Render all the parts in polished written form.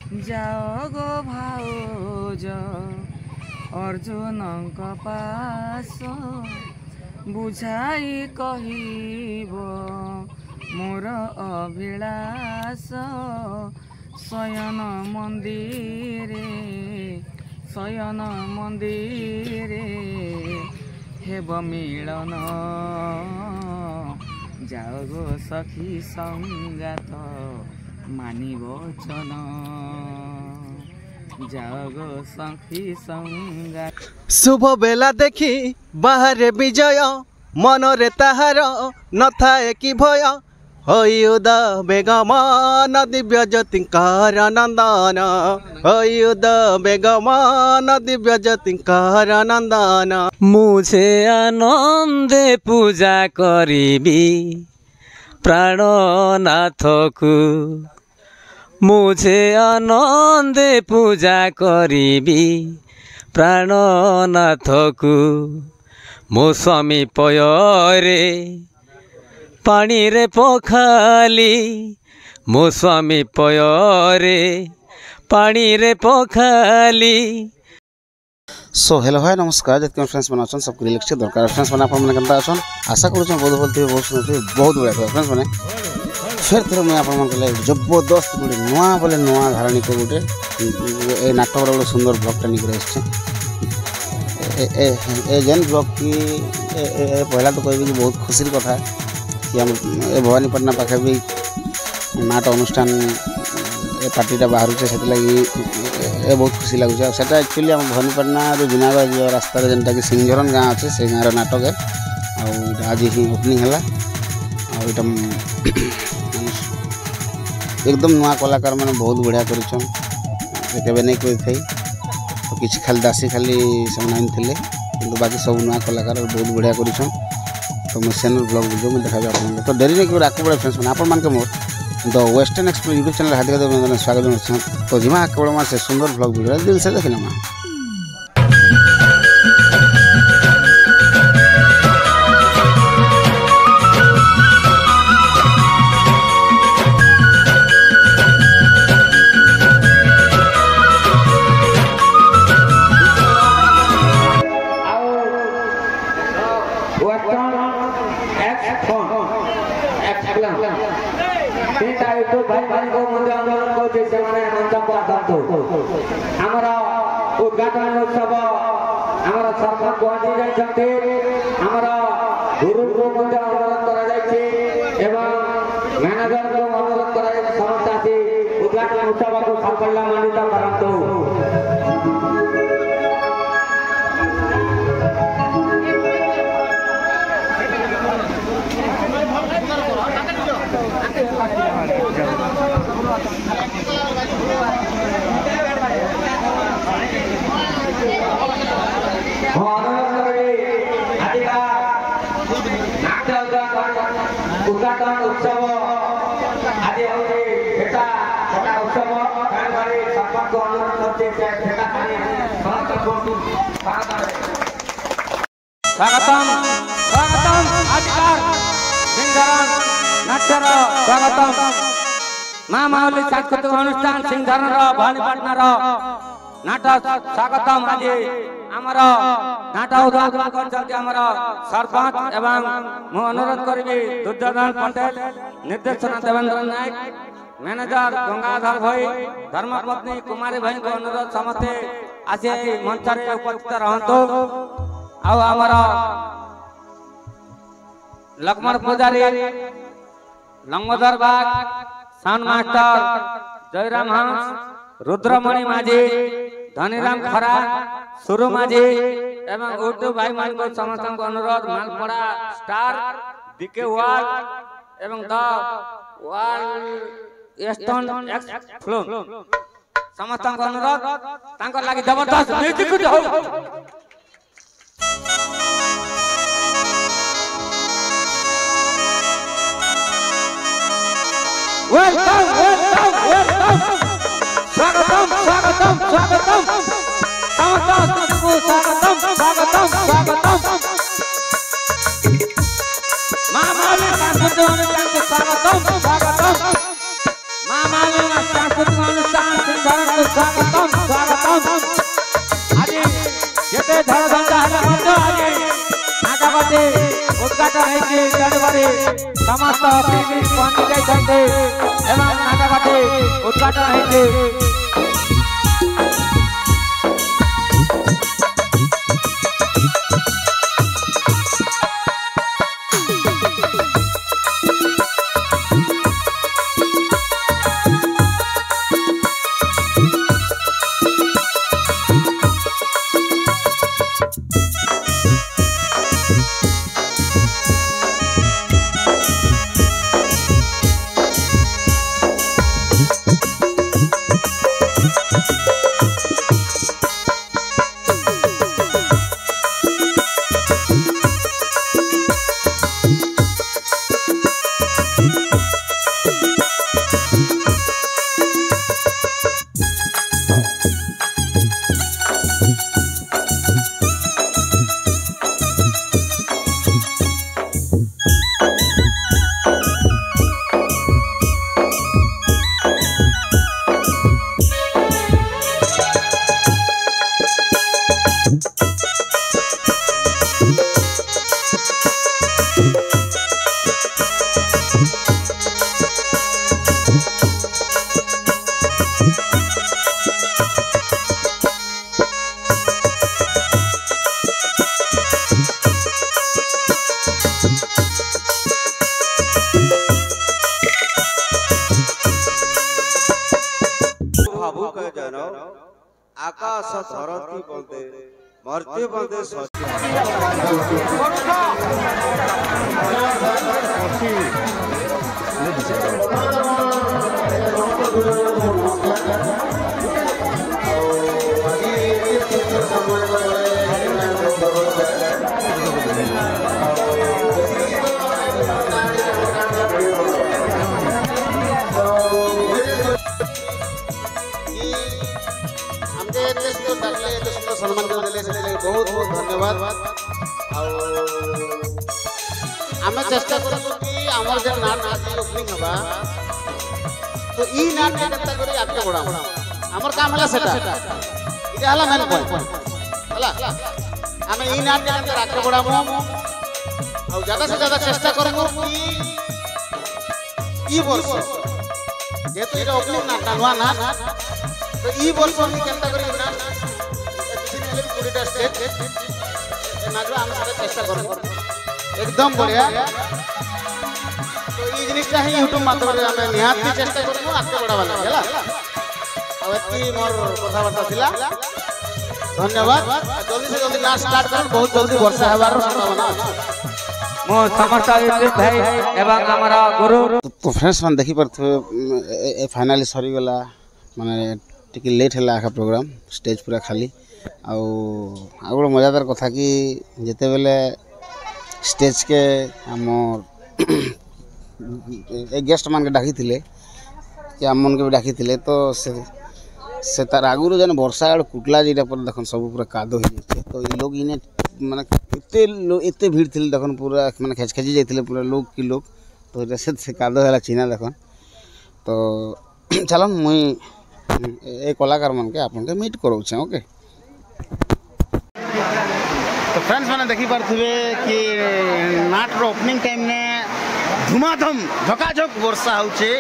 जाओ गो भाउज अर्जुन पास बुझाई कहिब मोर अभिलाष शयन मंदिरे हेब मिलन जाओ गो सखी संगात मानी वचन जाओ गो सखी संगात। शुभ बेला देखी बाहरे विजय मनरे ताहार न थाए कि भय हयुद बेगमान दिव्य ज्योतिंकर नंदन हयुद बेगमान दिव्य ज्योतिंकर नंदन। मुझे आनंदे पूजा करीबी प्राणनाथ को मुझे आनंदे पूजा करीबी प्राणनाथ को मो स्वामी पयरे पानी रे पखाली मो स्वामी पयरे पानी रे पखाली। सो हेलो हाय नमस्कार जितने फ्रेंड्स बना सबको रिलैक्स दरकार फ्रेंड्स मैंने आपने केनता अछन आशा करूँ बहुत भल थे बहुत सुंदर थे बहुत बढ़िया थे फ्रेंड्स मैंने फिर थोड़ा मुझे आप जबरदस्त गोटे नुआ बोले नुआ धारणी को गोटे ए नाटक गोटे सुंदर ब्लॉगटा निकल ए जेन ब्लॉग की पहला तो कहबी कि बहुत खुशी कथा कि हम ए भवानीपाटना पाखे भी नाट अनुष्ठान ए पार्टीटा बाहर से लगी ए बहुत खुशी लगुच सेटा एक्चुअली आम भवानीपाटना जुनागढ़ जो रास्तार जेनटा कि सिंहझरन गाँव अच्छे से गाँव नाटक है आज ही ओपनिंग है एकदम नुआ कलाकार मैंने बहुत बढ़िया कर नहीं कोई तो किसी खाली दासी खाली से कि बाकी सब नुआ कलाकार बहुत बढ़िया कर तो मैं सेनर ब्लॉग वीडियो में देखा आप तो डेरी नहीं आगे बड़े फ्रेंड्स मैंने आप मोर the western explore YouTube channel हार्दिक स्वागत तो जिमा आगे बड़ा से सुंदर ब्लॉग वीडियो दिल से देखना माँ उद्घाटन उत्सव आम सरपंच पहुंची जाते गुरु को अनुरोध कर मैनेजर को अनुरोध कर समस्त आसी उद्घाटन उत्सव को साफल्य मानित करंतु। उद्घाटन उत्सव आज उत्सव सरपंच को अनुरोध स्वागतम स्वागतम अधिकार सिंहधरन नाट्यर स्वागतम माँ माउली सांस्कृतिक अनुष्ठान सिंहधरन भवानीपाटनार नाटक स्वागतम आज आमर नाटक उद्घाटन कर सरपंच एवं मु अनुरोध करी दुर्योधन पटेल निर्देशना देवेंद्र नायक मैनेजर गंगाधर भाई धर्मपत्नी कुमारी भाई को अनुरोध समस्ते आसी मंच में उपस्थित रहतु आमर लक्ष्मण पुजारी लंगोदर बाग साउंड मास्टर जयराम हंस रुद्रमणि माझी धनीराम खरा सुरु माझी एवं यूट्यूब भाई मान को समस्त को अनुरोध मालपड़ा स्टार बीके वार्ड एवं the ward Aston x phloem समस्त को अनुरोध तांकर लागि जबरदस्त म्यूजिक हो वेलकम वेलकम वेलकम स्वागतम स्वागतम स्वागतम समस्त को स्वागतम स्वागतम स्वागतम मां माली सांस्कृतिक अनुष्ठान को स्वागतम स्वागतम मां माली सांस्कृतिक अनुष्ठान स्वागतम स्वागतम आज जेते धड़ धंदा है मत आज आगा बाटे उद्घाटन है कि जनवरी समस्त पिकनिक पहुंच जाई छते एवं आगा बाटे उद्घाटन है कि आकाश धरती बंदे मरते बंदे सम्मान बहुत बहुत धन्यवाद आम चेष्टा करूँ कि आम जो नाट आज ओपनिंग हवा तो ई नाट केता करी आगे बढ़ा आमर काम हला सेटा इटा हला मेन पॉइंट हला आम ई नाट केता आगे बढ़ामु और ज्यादा से ज्यादा चेष्टा करमु कि ई वर्ष जेतु इटा ओपनिंग नाट नवा नाट तो ई वर्ष हम केता करी ना स्टेज नाचवा हम सारे चेष्टा करूँ एकदम बढ़िया तो ये जिनिसटा ही यूट्यूब माध्यम रे हमें निहात की चेष्टा करूँ आगे बढ़ावा लगे हला अब एती मोर कथाबार्ता थिला धन्यवाद जल्दी से जल्दी नाच स्टार्ट कर बहुत जल्दी वर्षा हेबार संभावना अछि मो समस्त भाई एवं हमारा गुरु तो फ्रेंड्स मान देखि परथे फाइनली सरी गला माने टिके लेट हला आखा प्रोग्राम स्टेज पूरा खाली आउ मजादार कथा कि जिते बेले स्टेज के आम गेस्ट मान के डाकी थिले कि आम मन के भी डाकी थिले तो से तार आगुरु जन वर्षा आड़ कुटला जेटा पर देखन सब पूरा कादो हो जाए तो ये लोग इने माने एते भीड़ थिले देखन पूरा माने खेचखेची जाइथिले पूरा लोग की लोग तो एटा से कादो होला चिना देखन तो चलो मुई ए कलाकार मन के आपन के मीट करो छे ओके तो फ्रेंड्स मैंने देखी पारे कि नाट रो ओपनिंग टाइम ने धुमाधम झकाझक वर्षा होचे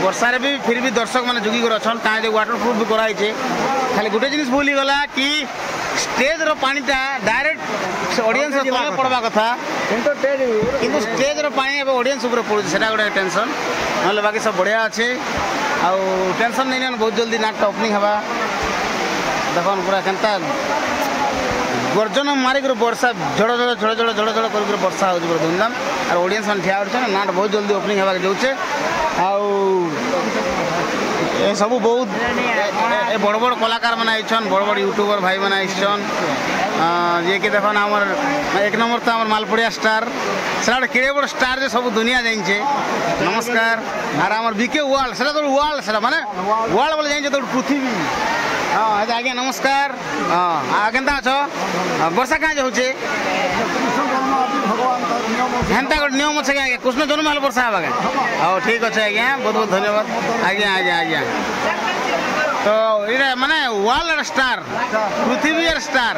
वर्षा रे भी फिर भी दर्शक मैंने जुगी कर अछन काहे वाटरप्रूफ भी कराई छे खाली गोटे जिनिस भूली गला कि स्टेज रो पानीटा डायरेक्ट ऑडियंस रो तले पड़वा कथा किंतु स्टेज रो पानी अब ऑडियंस ऊपर पड़ु सेटा गोटे टेंशन नले बाकी सब बढ़िया अच्छे आ टेंशन नहीं न बहुत जल्दी नाटक ओपनिंग हवा देखन पूरा केनता गर्जन मारिक वर्षा झड़ झड़ झड़ झड़ झड़ झड़ कर वर्षा हो धूमधाम और ऑडियंस मैंने ठिया हो नाट बहुत जल्दी ओपनिंग होगा जाऊे आ सब बहुत बड़ बड़ कलाकार मैंने आईन बड़ बड़ यूट्यूबर भाई मैंने आईन जे कि देखो आमर एक नंबर तो आम मालपुड़िया स्टार से गोटे केड़े बड़ स्टार जो सब दुनिया जाइए नमस्कार और आम बीके वर्ल्ड से वर्ल्ड से माने वर्ल्ड बोले जाइए तो पृथ्वी हाँ आज्ञा नमस्कार हाँ केन्ता अछ वर्षा कहाँ जाऊे हेन्ता गोटे नियम अच्छे आज्ञा कृष्ण जन्म हेल्ले वर्षा हवा हाँ ठीक अच्छे आज्ञा बहुत बहुत धन्यवाद आज्ञा आज्ञा आज्ञा तो ये माने वर्ल्ड स्टार पृथ्वी स्टार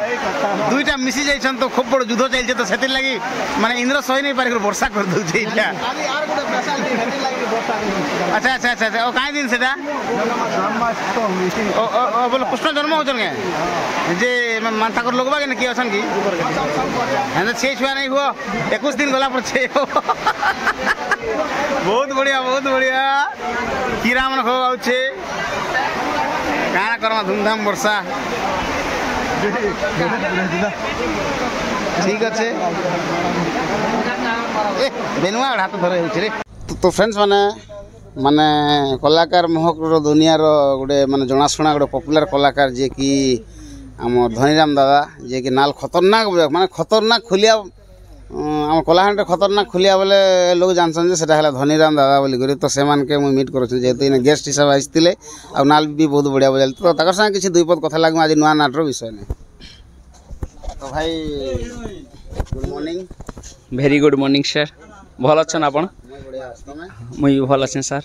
दुईटा मिसी जाइछन तो खूब बड़ युद्ध चलছে तो सेतिर लगी माने इंद्र सही नहीं पारि वर्षा कर दउछे इटा अच्छा अच्छा अच्छा ओ काई दिन सेटा ओ बोले कृष्ण जन्म होचन के जे मानता कर लोगबा के की अछन की हेन छे छुआ नहीं हुआ 21 दिन गला पर छे बहुत बढ़िया कीरा मन खो आउछे काना करमा धूमधाम वर्षा ठीक अच्छे बेनुआ हाथ धरे रे तो फ्रेंड्स माने कलाकार महक दुनिया गोटे माने जनाशुना गोटे पॉपुलर कलाकार जे कि आम धनीराम दादा जे कि नाल खतरनाक माने खतरनाक खुलिया आम कलाहांड खतरनाक खुलिया बोले लोग जानसन जे सेटा हला धनीराम दादा बोली करी तो से मान के मुई मीट करछु जेतु इन गेस्ट हिसाब आइतिले आ नाल भी बहुत बढ़िया बजाल तो तकर संग किछि दुई पद कथा लागम आज नुआ नाटर विषय ने तो भाई good morning very good morning sir भल अच्छन आपण मुई भल अच्छे सर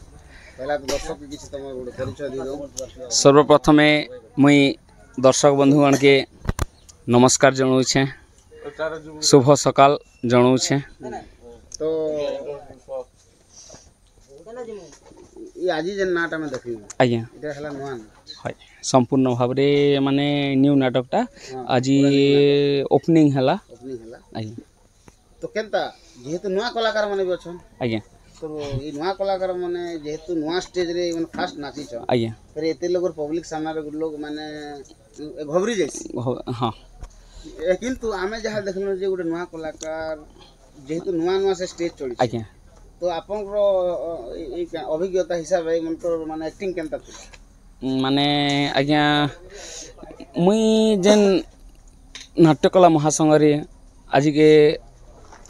पहला दर्शक किछि तमर गोटे परिचय दि दो सर्वप्रथमे मुई दर्शक बंधुगण के नमस्कार जनाऊे शुभ सकाल जनाऊे तो ये आज जे नाटा में देखि आज्ञा इटा हला नुआ है संपूर्ण भाव माने न्यू नाटकटा आज ओपनिंग हला आज्ञा तो केनता जेहेतु नुआ कलाकार माने भी अछन आज्ञा तो ये नुआ कलाकार माने जेहेतु नुआ स्टेज रे माने फास्ट नाची छ आज्ञा फिर एते लोग पब्लिक सामने रे लोग माने घबरी जाइस हाँ किंतु आमे जहा देखलो जे गोटे नुआ कलाकार जेहेतु नुआ से स्टेज चढ़ी आज्ञा तो आपन अभिज्ञता हिसाब रे मन तो माने एक्टिंग केनता माने आज्ञा मुई जेन नाट्यकला महासंघ रे आज के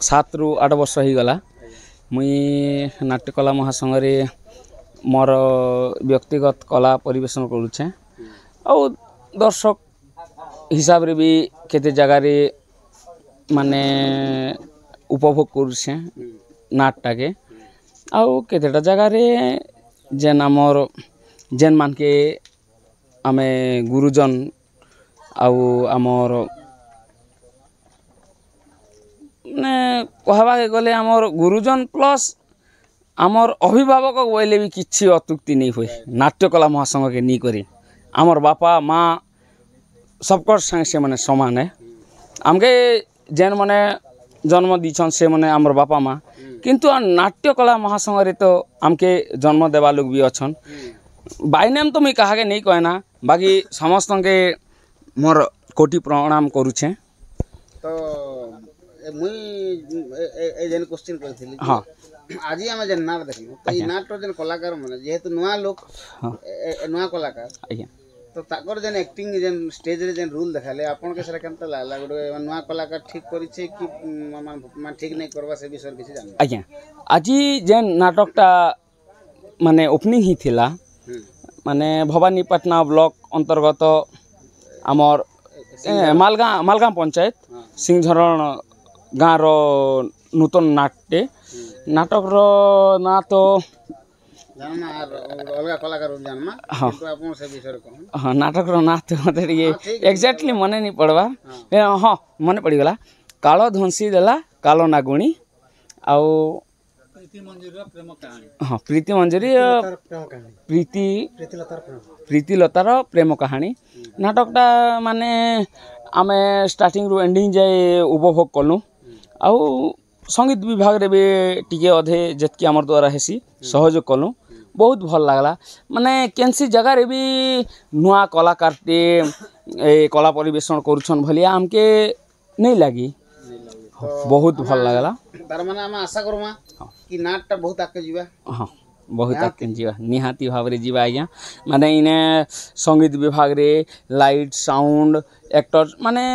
7 ରୁ 8 वर्ष हो गला मुई नाट्यकला महासंघ रे मोर व्यक्तिगत कला परिवेशन करुचे और दर्शक हिसाब रे भी केते जगह रे माने उपभोग करुचे नाटटा के आउ केतेटा जगह रे जेन आमर जेन मान के आमे गुरुजन आउ आमर ने कहवा के गले आमर गुरुजन प्लस आमर अभिभावक बोले भी किछि अत्युक्ति नहीं हुए नाट्यकला महासंघ के नहीं करी आमर बापा माँ सबकर संग से माने समान है आमके जेन माने जन्म दीछन से माने आमर बापा माँ किंतु नाट्यकला महासंघ रे तो आमके जन्म देवा लोग भी अछन बाय नेम तो मुई कहा के नहीं कहना बाकी समस्त के मोर कोटि प्रणाम करुछे तो मुई ए जेन क्वेश्चन करथिली हाँ आज हम जेन नाट देखियो तो ई नाट जेन कलाकार माने जेहेतु नुआ लोग नुआ कलाकार आज्ञा तो ताकर जेन एक्टिंग जेन स्टेज रे जेन रूल देखाले आपन के सेरा केनता लागला गोटे नुआ कलाकार ठीक करिছে कि मान ठीक नहीं करबा से विषय किछि जान आज्ञा आज जेन नाटकटा माने ओपनिंग ही थिला माने भवानीपाटना ब्लॉक अंतर्गत आमर मालगाम पंचायत सिंहझरण गाँव नूतन नाट्य नाटक ना तो अलग कलाकार हाँ हाँ नाटक ना तो मत एक्जाक्टली मन नहीं पड़वा हाँ मन पड़गला कालो धंसी देला कालो नागुणी आउ हाँ प्रीति मंजरी प्रीतिलतार प्रेम कहानी नाटकटा माने आमे स्टार्टिंग रु एंडिंग जाए उपभोग कलु आउ संगीत विभाग रे भी टिके अधे जेतकी आमर द्वारा हेसी सहयोग कलु बहुत भल लागला माने केनसी जगह रे भी नुआ कलाकार टे कला परिवेशन करूछन भलिया हमके नहीं लगी बहुत भल लागला तार माने हम आशा करूमा कि नाटटा बहुत आके जीवा हाँ बहुत आके जीवा निहाती भाव रे जीवा आज्ञा माने इने संगीत विभाग रे लाइट साउंड एक्टर माने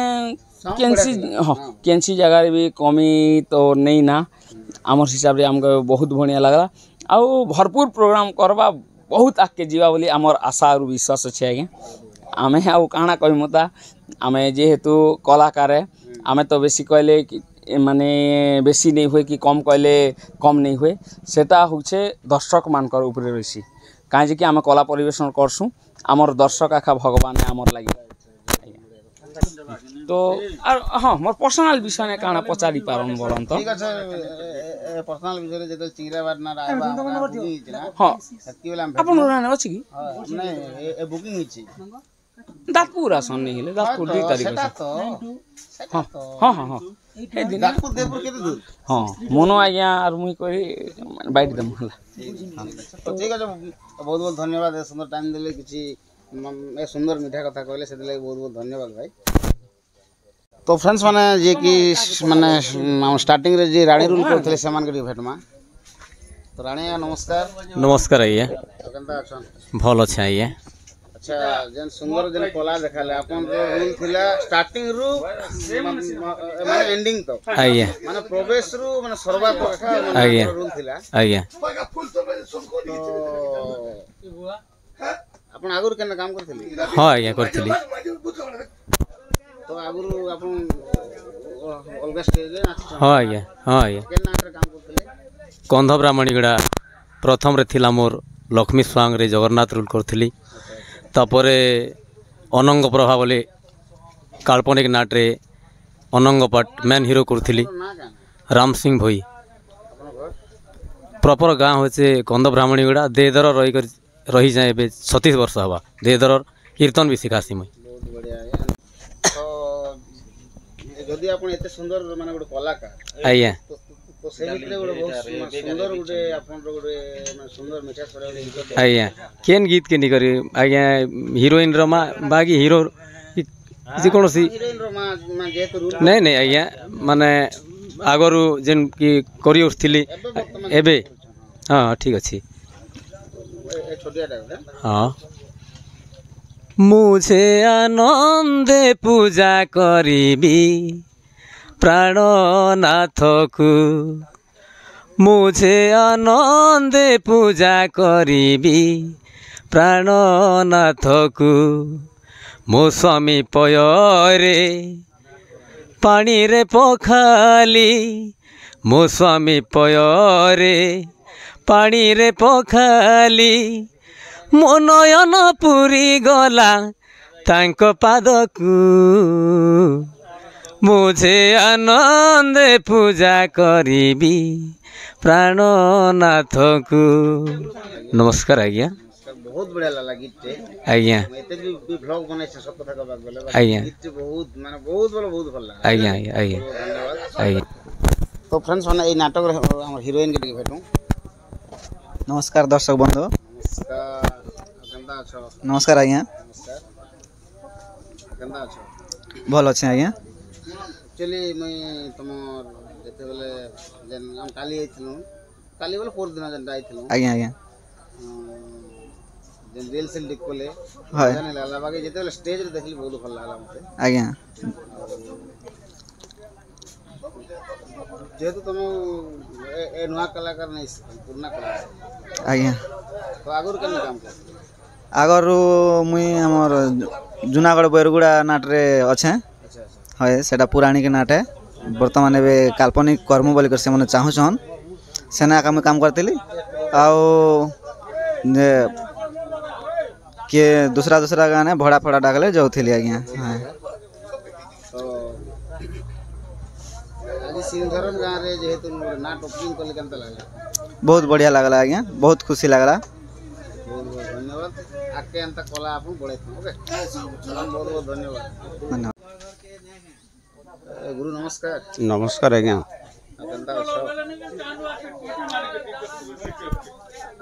केनसी जगह रे भी कमी तो नहीं ना आमर हिसाब रे हमको बहुत बढ़िया लागला आउ भरपूर प्रोग्राम करबा बहुत आके जीवा बोली आमर आशा और विश्वास अच्छे आज्ञा आमे आउ काना कहमता आमे जेहेतु कलाकार आमे तो बेसी कहले ମାନେ ବେଶୀ ନେଇ ହୁଏ କି କମ୍ କହିଲେ କମ୍ ନେଇ ହୁଏ ସେଟା ହଉଛେ ଦର୍ଶକ ମାନଙ୍କର ଉପରେ ରହିଛି କାହିଁକି କି ଆମେ କଲା ପରିବେଷଣ করছুঁ আমার দর্শক আখা ভগবান আমার লাগি তো আর হ্যাঁ মোর পর্সনাল বিষয় নে কাଣା পচারি পারন বলন তো ঠিক আছে পর্সনাল বিষয়ে যেতে চিংড়াবাদ না রায়বা বুকিং হইছে না হ্যাঁ সেতকি বেলা আমি আপন রানে আছে কি নাই এ বুকিং হইছে দাঁতপুর আসন নেই হলে দাঁতপুর 2 তারিখ সেটা আছে তো হ্যাঁ হ্যাঁ হ্যাঁ হ্যাঁ এই দিন দাঁতপুর দেবপুর কেতে দূর হ্যাঁ মনো আজ্ঞা আর মুই কই বাইট দেম হলা তো ঠিক আছে বহুত বহুত ধন্যবাদ এ সুন্দর টাইম দিলে কিছু এ সুন্দর মিঠা কথা কইলে সেদিলে বহুত বহুত ধন্যবাদ ভাই তো ফ্রেন্ডস মানে যে কি মানে স্টার্টিং রে যে রানী রুল করଥିଲେ সেমান করি ভেটমা তো রানী নমস্কার नमस्कार आज्ञा তো কেনতা আছেন भल अच्छे आज्ञा আচ্ছা যেন সুন্দর যেন কলা দেখালে আপন রুল থিলা স্টার্টিং রু মানে এন্ডিং তো आज्ञा মানে প্রবেশ রু মানে সর্বাত রেখা আজ্ঞা। মানে রুল থিলা आज्ञा তো আপন আগর কেন কাম করছিলি हाँ आज्ञा करी তো আগর আপন অলগা স্টেজে নাচিছেন हाँ आज्ञा हाँ आज्ञा কেন নাচরে কাম করছিলে कंध ब्राह्मणीगुड़ा प्रथम रे थिला मोर लक्ष्मी स्वांग रे जगन्नाथ रोल करथिली तापरे अनंग प्रभा बोले काल्पनिक नाट्रे अनंग पाट मेन हिरो करथिली না কেন राम सिंह भोई আপন ঘর प्रॉपर गाँ होचे कंध ब्राह्मणीगुड़ा देदर रही जाए एबे 36 वर्ष हवा देदर कीर्तन भी शिखासी मुई ବହୁତ ବଢିଆ তো যদি আপন এতে সুন্দর মানে ଗୋଟେ কলাকার आज्ञा তো সেই ভিতরে ଗୋଟେ ବହୁତ সুন্দর ଗୋଟେ ଆପଣର ଗୋଟେ ମାନେ ସୁନ୍ଦର ମିଠା ସ୍ୱର ଗୋଟେ आज्ञा केन गीत के निकरी आज्ञा हिरोइन रमा बाकी हिरो ଯେକୌଣସି ହିରୋଇନ ର ମା ଯେହେତୁ ରୁଲ ନାଇଁ ନାଇଁ ଆଜ୍ଞା ମାନେ ଆଗରୁ ଯେନ୍ କି କରି ଉଠିଥିଲି ଏବେ ହଁ ଠିକ୍ ଅଛି ଏ ଛୋଟିଆଟା ହଁ ମୁझे ଆନନ୍ଦେ ପୂଜା କରିବି ପ୍ରାଣନାଥକୁ मुझे आनंदे पूजा करिबी प्राणनाथକୁ ମୋ ସ୍ୱାମୀ ପୟରେ ପାଣିରେ ପଖାଲି ମୋ ସ୍ୱାମୀ ପୟରେ ପାଣିରେ ପଖାଲି ମୋ ନୟନ ପୁରୀ ଗଲା ତାଙ୍କ ପାଦକୁ मुझे आनंदे पूजा करिबी प्राणनाथକୁ नमस्कार आज्ञा ବହୁତ ବଢିଆ ଲାଗଲା ଗୀତଟେ आज्ञा ମୁଁ ଏତେ ବି ଭ୍ଲଗ ବନେଇଛି ସତ କଥା କହିବାକୁ ଗଲେ ଆଜ୍ଞା। ଗୀତଟେ ବହୁତ ମାନେ ବହୁତ ଭଲ ଲାଗଲା आज्ञा आज्ञा ଧନ୍ୟବାଦ आज्ञा তো ফ্রেন্ডস মানে এই নাটকରେ আমার হিରୋଇନ কে ଟିକେ ভেটୁ नमस्कार दर्शक बंधु নমস্কার কেনতা অছ नमस्कार आज्ञा নমস্কার কেনতা অছ भल अच्छे आज्ञा एक्चुअली मुई तुमर जेते बेले जेन हम काली आइथिलु काली बेले पोर दिन जेन आइथिलु आज्ञा आज्ञा जेन रील सेल डिकोले हाय जाने लागला बाकी जेते बेले स्टेज रे देखली बहुत भल लागला मते आज्ञा जेतु तुम ए नुआ कलाकार नहीं पुराना कलाकार आज्ञा तो आगुर केन काम कर आगरु मुई हमर जूनागढ़ बैरगुड़ा नाटरे अच्छे अच्छा अच्छा है सेटा पुराणिक नाट है बर्तमान एबे काल्पनिक कर्म बोली कर से मने चाहूछन सेना काम काम करतिली आउ जे के दूसरा दूसरा गाने भड़ा फड़ा डागले जाउथिली आज्ञा हां तो आज सिंधरम गाँव रे जेहेतु नाट ओपनिंग कले केनता लागला बहुत बढ़िया लागला आज्ञा बहुत खुशी लागला बहुत बहुत धन्यवाद आके अंत कला आपन बड़े ओके बहुत बहुत धन्यवाद धन्यवाद गुरु नमस्कार नमस्कार आज्ञा केनता अछ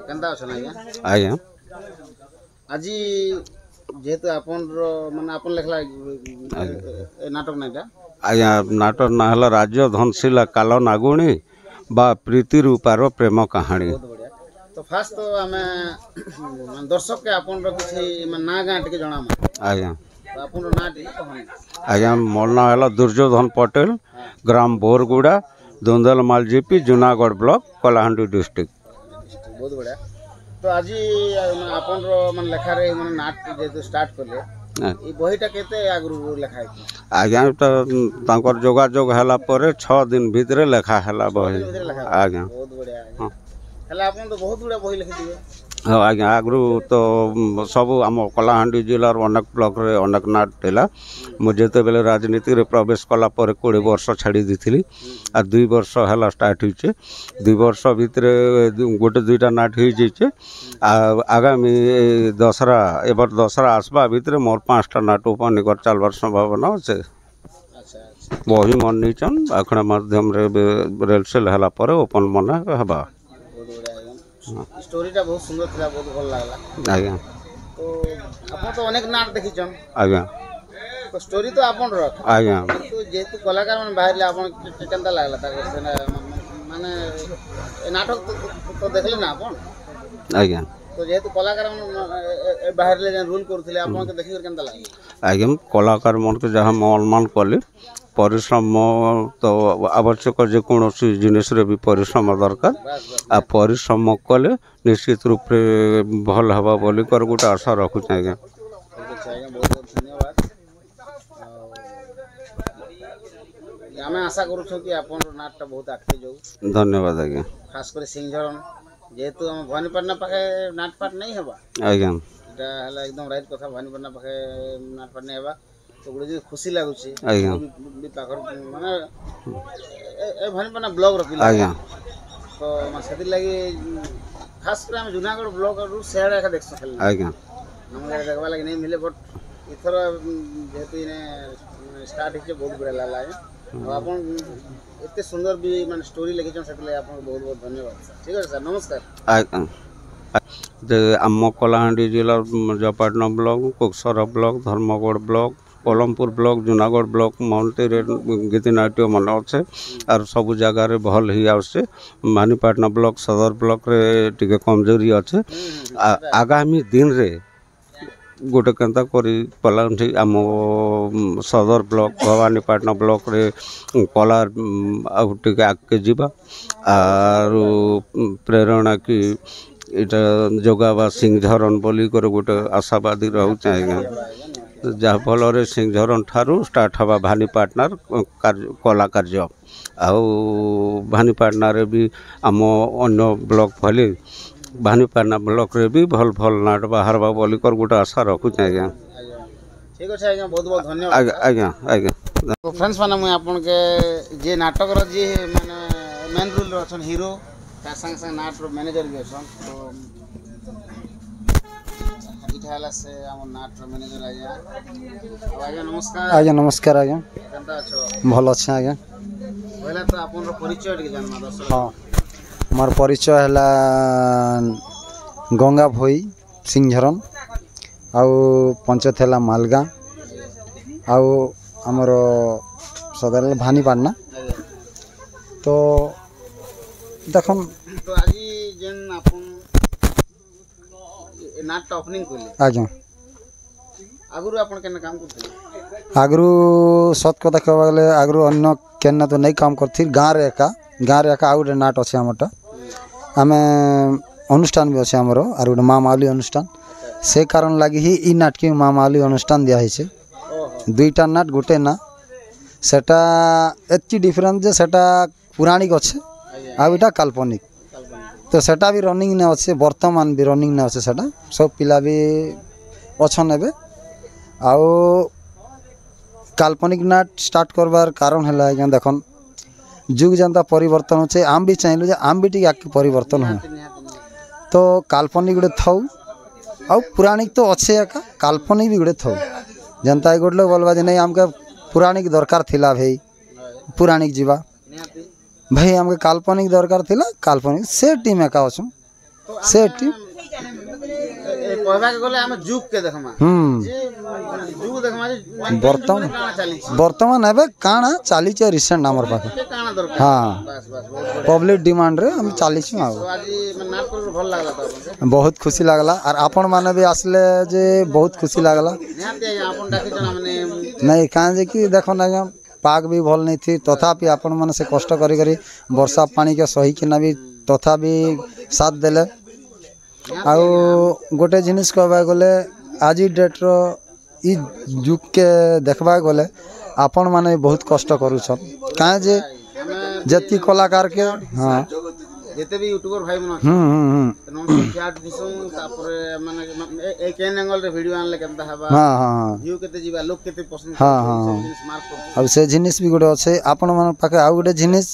केनता अछ ना आज्ञा আজি যেহেতু আপন মানে আপন লেখলা নাটক নাইটা आज्ञा नाटक ना हला राज्य धनशिला काल नागुणी बा प्रीति रूपार प्रेम कहानी बहुत बढ़िया तो फास्ट तो हमें दर्शक के आपन किसी ना गाँ टे जना आज्ञा तो आपन ना टे कहनी आज्ञा मोर ना हला दुर्योधन पटेल ग्राम Borguda Dundlamal GP Junagarh block Kalahandi district बहुत बढ़िया तो आज आपन मन लेखा रे मन नाट जेतु स्टार्ट करले এই বহিটা কেতে আগুরু লেখা হইছে ଆଜ୍ଞା ତ ତାଙ୍କର ଯୋଗାଯୋଗ ହେଲା ପରେ 6 ଦିନ ଭିତରେ ଲେଖା ହେଲା ବହି ଆଜ୍ଞା ବହୁତ ବଢିଆ ଆଜ୍ଞା ହେଲେ ଆପଣ ତ ବହୁତ ଗୁଡା ବହି ଲେଖିଥିବେ ହଁ ଆଜ୍ଞା ଆଗରୁ ତ ସବୁ ଆମ କଳାହାଣ୍ଡି ଜିଲ୍ଲାର ଅନେକ ବ୍ଲକରେ ଅନେକ ନାଟ ଥିଲା ମୁଁ ଯେତେବେଳେ ରାଜନୀତିରେ ପ୍ରବେଶ କଲା ପରେ 20 ବର୍ଷ ଛାଡ଼ି ଦେଇଥିଲି ଆଉ 2 ବର୍ଷ ହେଲା ଷ୍ଟାର୍ଟ ହେଇଛେ 2 ବର୍ଷ ଭିତରେ ଗୋଟେ ଦୁଇଟା ନାଟ ହେଇଯାଇଛେ ଆଉ ଆଗାମୀ ଦଶହରା ଏবার ଦଶହରା আসবা ଭିତରେ ମୋର 5ଟା ନାଟ ଉପନିକର ଚାଲବାର ସମ୍ଭାବନା ଅଛି ବହି ମନ ନେଇଛନ୍ ଆଖଡ଼ା ମାଧ୍ୟମରେ ରେଲସେଲ ହେଲା ପରେ ଓପନ ମନା ହେବା স্টোরিটা বহুত সুন্দর ছিল বহুত ভালো লাগলা ଆଜ୍ଞା তো আপন তো অনেক নাট দেখিছন ଆଜ୍ଞା তো স্টোরি তো আপন রখ ଆଜ୍ଞା কিন্তু যেহেতু কলাকার মানে বাহিরলে আপন কেনতা লাগলা তা মানে এই নাটক তো দেখলে না আপন ଆଜ୍ଞା তো যেহেতু কলাকার বাহিরলে যে রুল করুଥିଲେ আপনকে দেখি কেনতা লাগলা ଆଜ୍ଞା କଳାକାର ମାନଙ୍କୁ ଯାହା ଅନୁମାନ କଲେ ପରିଶ୍ରମ ତ ଆବଶ୍ୟକ ଯେକୌଣସି ଜିନିଷରେ ବି ପରିଶ୍ରମ ଦରକାର ଆଉ ପରିଶ୍ରମ କଲେ ନିଶ୍ଚିତ ରୂପରେ ଭଲ ହେବ ବୋଲି କରି ଗୋଟେ ଆଶା ରଖୁଛି ଆଜ୍ଞା ଆଜ୍ଞା ବହୁତ ବହୁତ ଧନ୍ୟବାଦ ଆମେ ଆଶା କରୁଛୁ କି ଆପଣଙ୍କ ନାଟଟା ବହୁତ ଆଗକେ ଯାଉ ଧନ୍ୟବାଦ ଆଜ୍ଞା ଖାସ କରି ସିଂଝରଣ ଯେହେତୁ ଆମ ଭବାନୀପାଟଣା ପାଖେ ନାଟ ପାଟ ନେଇ ହେବା ଆଜ୍ଞା এটা হলো একদম রাইট কথা ভবানীপাটনা পাখে নাটপাট নেই হবা তো গোটে যে খুশি লাগুছে আজ্ঞা পাখর মানে এ ভবানীপাটনা ব্লক রকিলা আজ্ঞা তো সেদিন লাগি খাস করে আমি জুনাগড় ব্লক রু সেয়াড়া একা দেখছো খেলা আজ্ঞা আমাকে দেখবা লাগি নেই মিলে বট এথর যেহেতু ইনে স্টার্ট হচ্ছে বহুত বড় লাগে আপন এত সুন্দর বি মানে স্টোরি লিখিছেন সেদিন আপনাকে বহুত বহুত ধন্যবাদ ঠিক আছে স্যার নমস্কার আজ্ঞা ଆମ କଳାହାଣ୍ଡି ଜିଲ୍ଲାର Jaipatna block Kokasara block Dharamgarh block Palampur block Junagarh block ମନ୍ଦିରରେ ଗୀତିନାଟ୍ୟ ମାନ ଅଛେ ଆର୍ ସବୁ ଜାଗାରେ ଭଲ ହେଇ ଆସୁଛେ ଭବାନୀପାଟଣା ବ୍ଲକ ସଦର ବ୍ଲକରେ ଟିକେ କମଜୋରି ଅଛେ ଆଗାମୀ ଦିନରେ ଗୋଟେ କେନ୍ତା କରି କଳାହାଣ୍ଡି ଆମ ସଦର ବ୍ଲକ ଭବାନୀପାଟଣା ବ୍ଲକରେ କଳା ଆଉ ଟିକେ ଆଗକେ ଯିବା ଆରୁ ପ୍ରେରଣା କି এটা ଯୋଗାବା ସିଂଝରଣ ବୋଲିକରି ଗୋଟେ ଆଶାବାଦୀ ରହୁଛି ଆଜ୍ଞା ଯାହାଫଳରେ ସିଂଝରଣ ଠାରୁ ଷ୍ଟାର୍ଟ ହେବା ଭବାନୀପାଟଣାର କଳା କାର୍ଯ୍ୟ ଆଉ ଭବାନୀପାଟଣାରେ ବି ଆମ ଅନ୍ୟ ବ୍ଲକ ଭଳି ଭବାନୀପାଟଣା ବ୍ଲକରେ ବି ଭଲ ଭଲ ନାଟ ବାହାରବା ବୋଲିକରି ଗୋଟେ ଆଶା ରଖୁଛି ଆଜ୍ଞା ঠিক আছে আজ্ঞা বহুত বহুত ধন্যবাদ ଆଜ୍ଞା ଆଜ୍ଞା তো ফ্রেন্ডস মানে মুই আপনাকে যে নাটকর যে মানে মেন রোল অছন হিরো তার সঙ্গে সঙ্গে নাটর ম্যানেজার বি অছন তো এটা হলা সে আমার নাটর ম্যানেজার আজ্ঞা আজ্ঞা নমস্কার আজ্ঞা নমস্কার আজ্ঞা কেনতা আছো ভাল আছে আজ্ঞা পহলা তো আপনার পরিচয় টিকে জানমা দর্শক হ্যাঁ আমার পরিচয় হলা গঙ্গা ভই সিংঝরন আউ পঞ্চায়েত হলা মালগাঁ আউ আমার সদর ভবানীপাটনা তো দেখুন তো আজি যেন আপন নাটটা ওপেনিং করলে আজ্ঞা আগুরু আপন কেন কাম করতে আগরু সৎ কথা কহবা গেলে আগরু অন্য কেন তো নাই কাম করছি গাঁরে একা আউ গোটে নাট আছে আমারটা আমি অনুষ্ঠান বি আছে আমার আর গোটে মা মাউলি অনুষ্ঠান সে কারণ লাগি হি ই নাটকে মা মাউলি অনুষ্ঠান দিয়া হয়েছে দুইটা নাট গোটে না সেটা এতটি ডিফরেন্স যে সেটা পুরাণিক আছে আর এটা কাল্পনিক তো সেটা বি রনিং নে আছে বর্তমান বি রনিং নে আছে সেটা সব পিলা বি অছন এবে আউ কাল্পনিক নাট স্টার্ট করবার কারণ হলা আজ্ঞা দেখুন যুগ যেনতা পরিবর্তন হচ্ছে আম বি চাইলু যে আম বি টিকে আগে পরিবর্তন হয় তো কাল্পনিক গোটে থাউ আউ পুরাণিক তো অছে একা কাল্পনিক বি গোটে থাউ যেনতা গোটে লোক বলবা যে নাই আমকে পুরাণিক দরকার থিলা ভাই পুরাণিক যা ভাই আমাকে কাল্পনিক দরকার থিলা কাল্পনিক সে টিম একা অছু সে টিম কহবাকে গলে আমি যুগ কে দেখমা যে যুগ দেখমা যে বর্তমান কানা চালিছে বর্তমান এবে কাଣା চালিছে রিসেন্ট আমার পাখে কানা দরকার হ্যাঁ বাস বাস পব্লিক ডিমান্ড রে আমি চালিছি আউ তো আজি নাট করে ভাল লাগলা তো আপন बहुत खुशी लगला और आपण माने भी आसले जे बहुत खुशी लगला निहाती आज्ञा आपन डाकिछन हमने नहीं कहाँ जे कि देखो ना आज्ञा पाग भी भल नहीं थी तथापि आपण माने से कष्ट करी करी वर्षा पानी के सही कि ना भी तथापि साथ देले आउ गोटे जिनिस कहबा गले आज डेट रो इ जुग के देखबा गले आपण माने बहुत कष्ट करूछन काहे जे जति कलाकार के हां जेते भी यूट्यूबर भाई मन नॉन चैट दिसो तापर माने ए केन एंगल रे वीडियो आनले केनता हबा हां व्यू केते जीवा लोग केते पसंद हां मार्क कर अब से जिनिस भी गोटे अच्छे आपण मन पाके आ गोटे जिनिस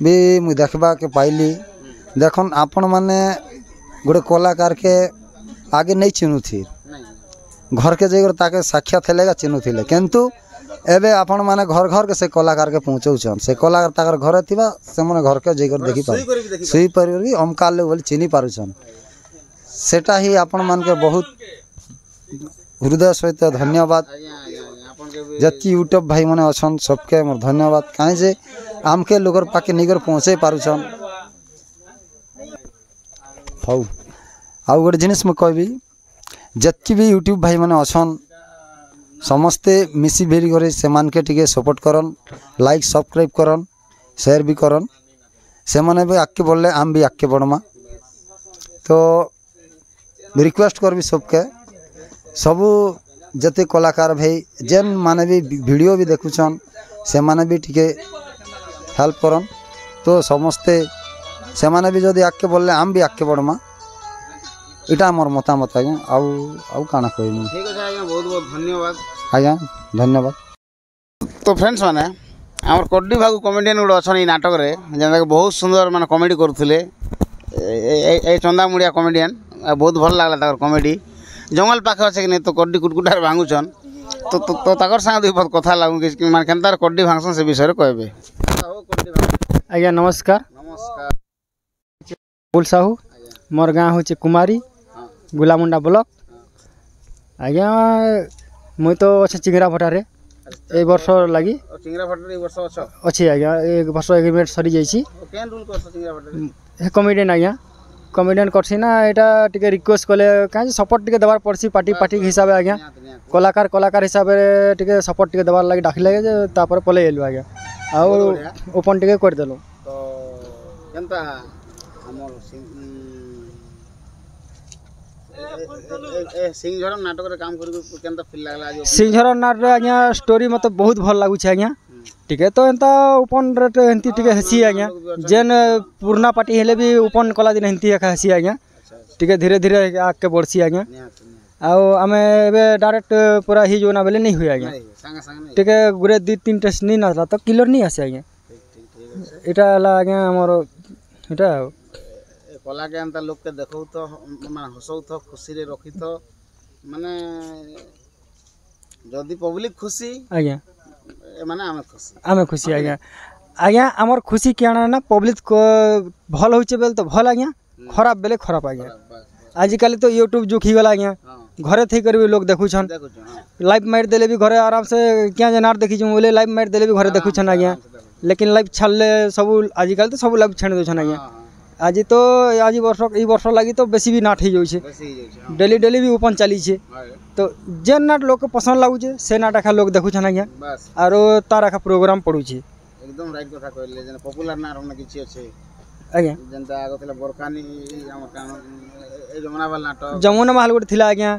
भी मुई देखबा के पाइली देखन आपण माने गोटे कलाकार के आगे नहीं चिन्हु थी घर के जगह ताके साक्षात हेलेगा चिन्हु थिले किंतु एबे आपण माने घर घर के से कलाकार के पहुंचौछन से कलाकार ताकर घर थिबा से माने घर के जगह देखि पा सुई परिवार अमकाल ले बोली चिन्ही पारुछन सेटा ही आपण मान के बहुत हृदय सहित धन्यवाद जति यूट्यूब भाई माने अछन सबके मोर धन्यवाद काहे जे आमके लोगर पाके निगर पहुंचे पारुछन हौ आउ गोटे जिनिस में कहबी जति भी यूट्यूब भाई माने अछन समस्ते मिसी भेरी करे से मान के टिके सपोर्ट करन लाइक सब्सक्राइब करन शेयर भी करन से माने भी आके बोलले आम भी आके बड़मा तो रिक्वेस्ट करबी सबके सबू जते कलाकार भाई जेन माने भी वीडियो भी देखुछन से माने भी टिके हेल्प करन तो समस्ते से माने भी जदी आके बोलले आम भी आके बड़मा इटा मोर मतामत आज्ञा आउ काना कहनी ठीक है आज्ञा बहुत बहुत धन्यवाद आज्ञा धन्यवाद तो फ्रेंड्स माने आमर कड्डी भागु कमेडियन गुड़ अच्छा नाटक रे जेनका बहुत सुंदर माने कॉमेडी करुले ए चंदा मुड़िया कमेडियन बहुत भल लागला ताकर कॉमेडी जंगल पाखे अच्छे कि नहीं तो कड्डी कुटकुटार भांगुछन तो तो तो ताकर संग बहुत कथा लागू कि माने केनतार कड्डी भांगसन से विषय रे कहबे आज्ञा नमस्कार नमस्कार बुल साहू मोर गाँव होचे कुमारी गुलामुंडा ब्लॉक आज्ञा मुई तो अच्छे चिंगरा भटारे ए वर्ष लगी चिंगरा भटारे वर्ष अच्छा अच्छे आज्ञा एक वर्ष एग्रीमेंट सरी जाइछि केन रूल करछ चिंगरा भटारे कॉमेडियन आज्ञा कॉमेडियन करछि ना एटा टिके रिक्वेस्ट कले काहे सपोर्ट टिके देबार पड़छि पार्टी पार्टी हिसाब से आज्ञा कलाकार कलाकार हिसाब से टिके सपोर्ट टिके देबार लागि डाकिले जे तापर पले एलु आज्ञा आ ओपन टिके कर देलो तो केनता हमर सिंहझर नाटक रे काम करी केनता फील लागला आज सिंहझर नाटक आज्ञा स्टोरी मते बहुत भल लागु छै आज्ञा टिके तो एंता ओपन रे एंती टिके हसी आज्ञा जेन पुरना पार्टी हेले भी ओपन कला दिन एंती हसी आज्ञा टिके धीरे धीरे आके बढ़सी आज्ञा आ आमे एबे डायरेक्ट पूरा ही जोना बेले नहीं हुई आज्ञा टिके गुरे 2-3 टेस्ट नहीं ना तो क्लियर नहीं आसे आज्ञा एटा हला आज्ञा हमर एटा कला के अंता लोग के देखौ तो माने हसौ तो खुशी रे रखी तो माने जदी पब्लिक खुशी आज्ञा माने आमे खुशी आज्ञा आज्ञा हमर खुशी केना ना पब्लिक को भल होचे बेल तो भल आज्ञा खराब बेले खराब आज्ञा आजिकल तो यूट्यूब जुक ही गला आज्ञा घरे थी कर भी लोग देखुछन लाइव मार देले भी घरे आराम से क्या जनार देखी छु बोले लाइव मार देले भी घरे देखुछन आज्ञा लेकिन लाइव छाड़ले सब आजिकल तो सब लाइव छाड़ देछन आज्ञा आज तो आज वर्ष लगी तो बेसी भी नाट हो जाए डेली डेली भी ओपन चली छे तो जेन नाट लोग पसंद लागुचे से नाट आखा लोग देखुछन आज्ञा आरो तार आखा प्रोग्राम पड़ुछे एकदम राइट कथा कहले जेन पॉपुलर नाट हमने किछि अछि आज्ञा जेनता आगोतले बरकानी हमर कान ए जमुना वाला नाटक जमुना महल गोटे थिला आज्ञा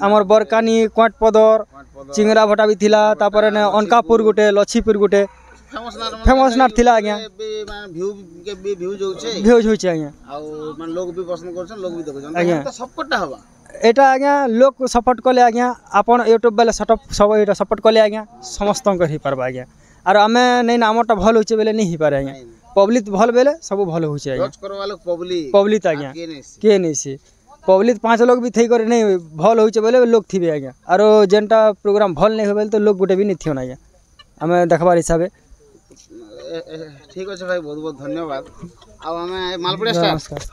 हमर बरकानी क्वाट पदर चिंगरा भटा भी थिला तापर ने अनकापुर गोटे लछीपुर गोटे फेमस नाट थिला आज्ञा व्यू के भी व्यूज होचे व्यूज होचे आज्ञा आ मान लोग भी पसंद करछन लोग भी देखछन आज्ञा तो सबकटा हवा एटा आज्ञा लोग सपोर्ट कले आज्ञा अपन यूट्यूब वाला सेटअप सब एटा सपोर्ट कले आज्ञा समस्त कर ही परबा आज्ञा आरो हमें नहीं ना हमरटा भल होचे बेले नहीं ही पारे आज्ञा पब्लिक भल बेले सब भल होचे आज्ञा जज करवा लोग पब्लिक आज्ञा के नहीं से पब्लिक 5 लोग भी थई करे नहीं भल होचे बेले लोग थिबे आज्ञा आरो जेनटा प्रोग्राम भल नहीं होबेल तो लोग गुटे भी नहीं थियो ना आज्ञा हमें देखबार हिसाबे ठीक अच्छे भाई बहुत बहुत धन्यवाद आ हमें मालपुड़िया स्टार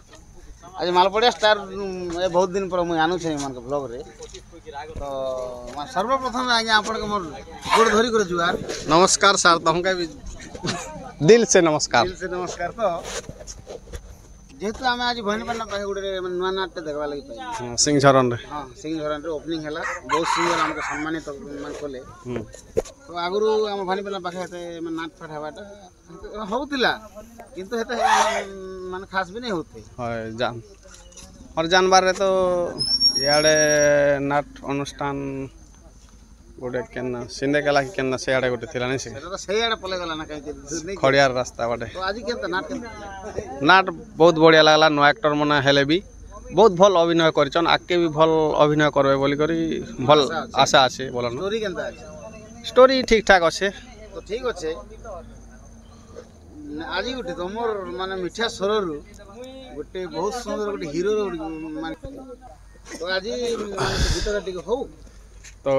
आज मालपुड़िया स्टार ए बहुत दिन पर मुझे आनु छे मान के ब्लॉग रे तो सर्वप्रथम आज्ञा आपण के मोर गोड़ धरी कर जुआर नमस्कार सर तुमका भी दिल से नमस्कार तो जेतु आमे आज भनिपन्ना पाखे गुडे नुआ नाट्य देखबा लागि पाई सिंहझरन रे हां सिंहझरन रे ओपनिंग हला बहुत सुंदर हमके सम्मानित मान कोले तो आगुरु हम भनिपन्ना पाखे ते नाट फाट हेबाटा होउतिला किंतु हेते माने खास भी नहीं होते हाय जान और जानबार रे तो याडे नाट अनुष्ठान गोटे केन्ना सिंधे केला कि केन्ना से आड़े गोटे थिला नहीं से ସେଟା ତ ସେଇ ଆଡ଼େ ପଳେଇ ଗଲା ନା କାହିଁକି खड़ियार रास्ता बाटे ତ ଆଜି କେନ୍ତା ନାଟ କେନ୍ତା नाट बहुत बढ़िया लगला नुआ एक्टर मन हेले भी बहुत भल अभिनय करछन आके भी भल अभिनय करबे बोली करी भल आशा আছে बोलन ଷ୍ଟୋରି କେନ୍ତା ଅଛି स्टोरी ठीक ठाक अच्छे ତ ଠିକ ଅଛେ ଆଜି ଗୋଟେ ତମର ମାନେ ମିଠା ସ୍ୱରରୁ ଗୋଟେ ବହୁତ ସୁନ୍ଦର ଗୋଟେ ହିରୋର ମାନେ ତ ଆଜି ଗୀତଟା ଟିକେ ହଉ तो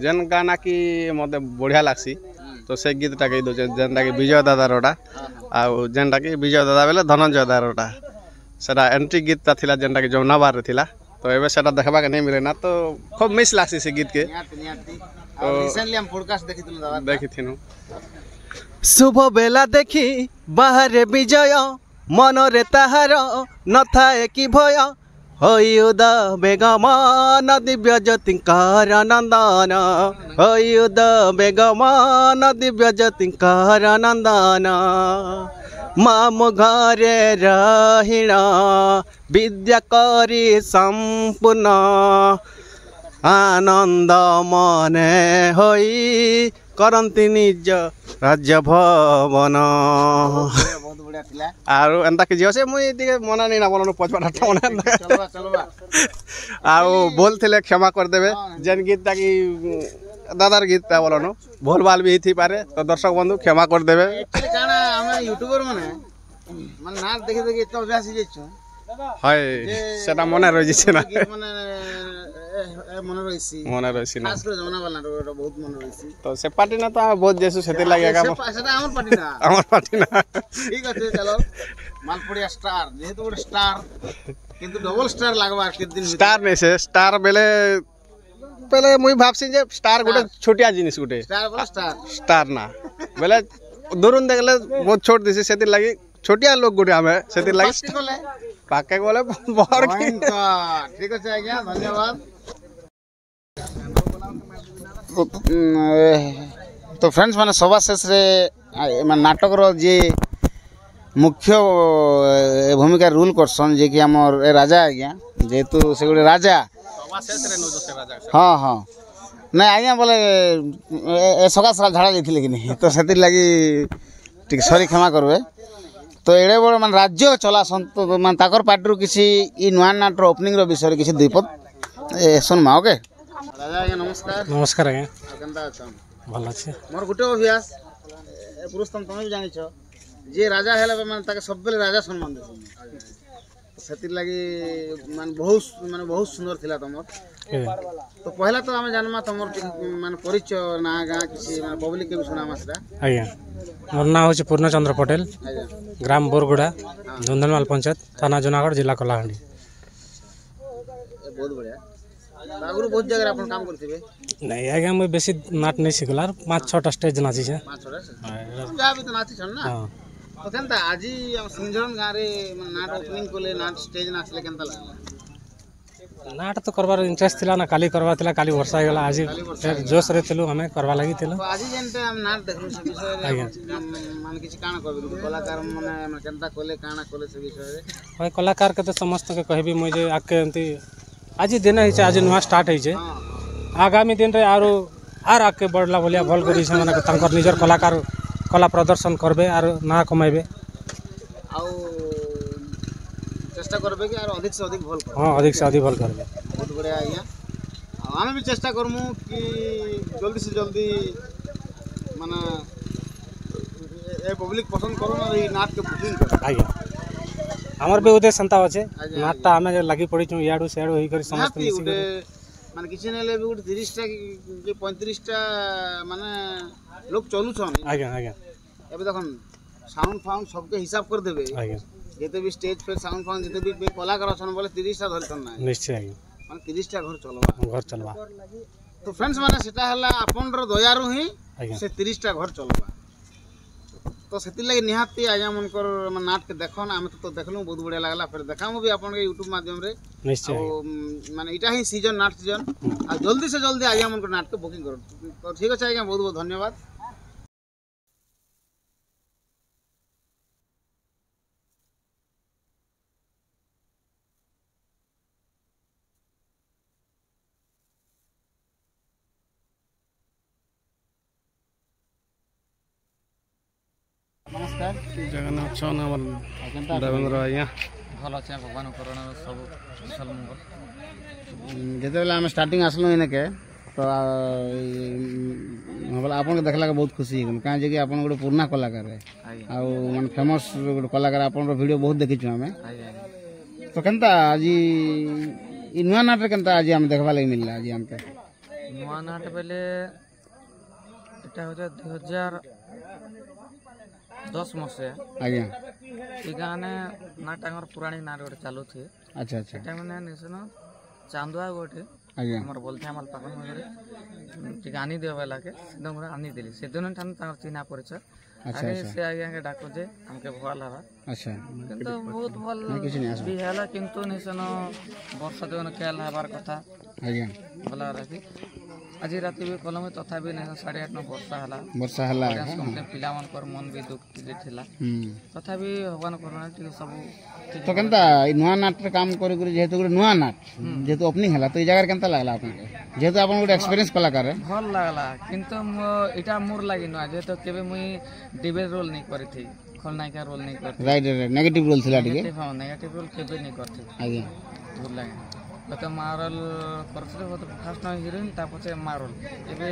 जेन गाना की मते बढ़िया लागसी तो से गीतटा कही दो जेनटा कि विजय दादारोटा आ जेनटा कि विजय दादा बेले धनंजय दादारोटा सेटा एंट्री गीतटा थिला जेनटा कि जमुना बार थिला तो एबे सेटा देखबा के नहीं मिले ना तो खूब मिस लागसी से गीत के ନିହାତି ନିହାତି ଆଉ ରିସେଣ୍ଟଲି ଆମେ ପଡକାଷ୍ଟ ଦେଖିଥିଲୁ ଦାଦା देखिथिनु शुभ बेला देखी बाहरे विजय मनरे ताहार नथाए कि भय हयुद बेगमान दिव्य ज्योतिंकार नंदन हयुद बेगमान दिव्य ज्योतिंकार नंदन मामु घरे रहिण विद्या करी संपूर्ण आनंद मने होई करती निज राज्य भवन ବହୁତ ବଢିଆ ଥିଲା आरो एंता कि जियो से मुई दिके मना नहीं ना बोलनो पचपटा मना ଚଲବା ଚଲବା आउ बोलथिले क्षमा कर देबे जेन गीतटा कि दादार गीतटा बोलनो भूल भाल भी थी पारे तो दर्शक बंधु क्षमा कर देबे एक्चुअली काଣା ଆମେ ୟୁଟ୍ୟୁबर ମାନେ ମାନେ ନାଟ ଦେଖି ଦେଖି ଏତେ ଅଭ୍ୟାସ ହେଇଯାଇଛୁ हाय सेटा मने रहि जिसे ना ମାନେ ମନେ ରହିଛି मने रहिसी ना ଖାସ କରି ଜମନା ବାଲା ବହୁତ ମନେ ରହିଛି तो से पार्टी ना तो हम बहुत जेसु सेते लागेगा ସେଟା ଆମର ପାର୍ଟି ନା हमर पार्टी ना ଠିକ ଅଛି ଚାଲ ମାଲପଡ଼ିଆ ଷ୍ଟାର ଯେହେତୁ ଗୋଟେ ଷ୍ଟାର କିନ୍ତୁ ଡବଲ ଷ୍ଟାର ଲାଗବା କେତେ ଦିନ स्टार नहीं से स्टार बेले पहले मुई भाबसी जे स्टार गोटे छोटिया जिनिस गोटे ଷ୍ଟାର ବୋଲ ଷ୍ଟାର स्टार ना बेले दूरुन देखले बहुत छोट दिसी सेति लागि छोटिया लोग गोटे हमें सेति लागि ପାର୍ଟି କଲେ पाके बोले बर की ଠିକ ଅଛି ଆଜ୍ଞା ଧନ୍ୟବାଦ तो फ्रेंड्स मैंने सभा शेष रे नाटक जे मुख्य भूमिका रोल करसन जे कि हमर राजा आज्ञा जेहेतु से गोटे राजा हाँ हाँ नहीं आज्ञा बोले सका सका झाड़ा जाइए कि नहीं तो से लगी टिक सॉरी क्षमा करबे तो एड़े बड़ मान राज्य चलासन तो मान ताकर पार्टी किसी ई नुआ नाटर ओपनिंग रो विषय किसी दुईपद सुनमा ओके राजा आज्ञा नमस्कार नमस्कार आज्ञा केनता अछन भल अच्छे मोर गुटे अभ्यास पुरुषोत्तम तुम भी जानिछ जे राजा हेला माने ताके सब बेले राजा सम्मान देसन सेतिर लागि माने बहुत सुंदर थिला तमर तो पहला तो हमें जानमा तमर माने परिचय ना गां किसी माने पब्लिक के भी सुनामा सेटा आज्ञा मोर नाम होचे पूर्णचंद्र पटेल ग्राम बोरगुड़ा धुंधलमाल पंचायत थाना जूनागढ़ जिला कलाहांडी बहुत बढ़िया आगुरु बहुत जगह अपन काम करथिबे नहीं आज्ञा मैं बेसी नाट नहीं सिखला 5-6टा स्टेज नाची छे 5-6टा जा भी तो नाची छन ना तो केनता आजी हम सिंझरन गां रे माने नाट ओपनिंग कोले नाट स्टेज नाचले केनता लागला नाट तो करवार इंटरेस्ट थिला ना काली करवा थिला काली वर्षा गेला आज फिर जोश रे थिलु हमें करवा लागि थिला तो आजी जेनते हम नाट देखलु से विषय रे माने किछि काना कहबे कलाकार माने केनता कोले काना कोले से विषय रे भाई कलाकार के तो समस्त के कहबी मुई जे आके एंती आज दिन है आज नुआ स्टार्ट है आगामी दिन रे आर आके बढ़ला बोलिया भल करी से माने तांकर निजर कलाकार कला प्रदर्शन करबे आर ना कमाइबे आउ चेष्टा करबे कि आर अधिक से अधिक भल हां अधिक से अधिक भल करबे बहुत बढ़िया आज्ञा आमे भी चेष्टा करमु कि जल्दी से जल्दी माने ए पब्लिक पसंद करो ना ई नाट के बुकिंग कर आज्ञा हमर भी उद्देश्य संता अछि नाटटा हमें लगी पड़ी छु याडू सेडू होई करी समस्त मिसी माने किछि नेले भी 30 टा कि 35 टा माने लोग चलु छन आज्ञा आज्ञा एबे देखन साउंड फाउंड सबके हिसाब कर देबे आज्ञा जेते भी स्टेज पे साउंड फाउंड जेते भी कलाकार छन बोले 30 टा धरछन ना निश्चय आज्ञा माने 30 टा घर चलबा तो फ्रेंड्स माने सेटा हला आपन रो दयारु ही से 30 टा घर चलबा तो सेति लागि निहाती आज्ञा मनकर नाट के देखन हम तो देखलु बहुत बढ़िया लागला फिर देखामु भी आपन के YouTube माध्यम रे निश्चय माने इटा ही सीजन नाट सीजन आ जल्दी से जल्दी आज्ञा मनकर नाट के बुकिंग करो तो ठीक আছে आज्ञा बहुत बहुत धन्यवाद नमस्कार जगन्नाथ छन हमर केनता देवेंद्र आज्ञा भल अच्छे भगवान करण सब कुशल मंगल ଯେତେବେଳେ ଆମେ ଷ୍ଟାର୍ଟିଂ ଆସିଲୁ ଏଇନେକେ ତ ଆପଣଙ୍କୁ ଦେଖିଲା ବହୁତ ଖୁସି ହେଇଗଲୁ କାହିଁକି କି ଆପଣ ଗୋଟେ ପୁରୁଣା କଳାକାର ଆଉ ମାନେ ଫେମସ୍ ଗୋଟେ କଳାକାର ଆପଣଙ୍କର ଭିଡ଼ିଓ ବହୁତ ଦେଖିଛୁ ଆମେ ତ କେନ୍ତା ଆଜି ଇ ନୂଆ ନାଟରେ କେନ୍ତା ଆଜି ଆମେ ଦେଖବା ଲାଗି ମିଳିଲା ଆଜି ଆମକେ ନୂଆ ନାଟ ବେଲେ এটা হচ্ছে 2010 মସିହା ଆଜ୍ଞା ଏ ଗାଁନେ ନାଟ ଆମର ପୁରାଣୀ ନାଟ ଗୋଟେ ଚାଲୁଛି ଆଚ୍ଛା ଆଚ୍ଛା ସେଟା ମାନେ ନିଶନ ଚାନ୍ଦୁଆ ଗୋଟେ ଆଜ୍ଞା ଆମର ବୋଲଥା ମାଲ ପାଖ ମଝିରେ ଟିକେ ଆନି ଦେବା ଲାଗେ ସେଦିନ ଘରେ ଆନି ଦେଲି ସେଦିନ ଠାରୁ ତାଙ୍କର ଚିହ୍ନା ପରିଚୟ ଆରେ ସେ ଆଜ୍ଞା ଡାକୁ ଯେ ଆମକେ ଭଲ ହବା ଆଚ୍ଛା କିନ୍ତୁ ବହୁତ ଭଲ ବି ହେଲା କିନ୍ତୁ ନିଶନ ବର୍ଷା ଦିନ ଖେଳ ହେବାର କଥା ଆଜ୍ଞା ଭଲ ରାତି ଆଜି ରାତି ବି କଲମ ତଥାପି 8:30 ବର୍ଷା ହେଲା ପିଲାମାନଙ୍କର ମନ ବି ଦୁଃଖ ଟିକେ ଥିଲା ତଥାପି ଭଗବାନ କରୁଣା ଟିକେ ସବୁ ତ କେନ୍ତା ଇ ନୂଆ ନାଟରେ କାମ କରି କରି ଯେହେତୁ ଗୋଟେ ନୂଆ ନାଟ ଯେହେତୁ ଓପନିଂ ହେଲା ତ ଏଇ ଜାଗାରେ କେନ୍ତା ଲାଗଲା ଆପଣଙ୍କୁ ଯେହେତୁ ଆପଣ ଗୋଟେ ଏକ୍ସପିରିଏନ୍ସ କଳାକାର ଭଲ ଲାଗଲା କିନ୍ତୁ ଏଇଟା ମୋର ଲାଗି ନୁଆ ଯେହେତୁ କେବେ ମୁଇଁ ଡିବେଟ୍ ରୋଲ୍ ନେଇ କରିଥି ଖଳନାୟିକା ରୋଲ୍ ନେଇ କରିଥି ରାଇଟ୍ ନେଗେଟିଭ ରୋଲ୍ ଥିଲା ଟିକେ ନେଗେଟିଭ ରୋଲ୍ କେବେ ନେଇ କରିଥି ଆଜ୍ଞା ଭଲ ଲାଗେ तो मारोल करते तो फास्ट हिरोइन तापछे मारोल एबे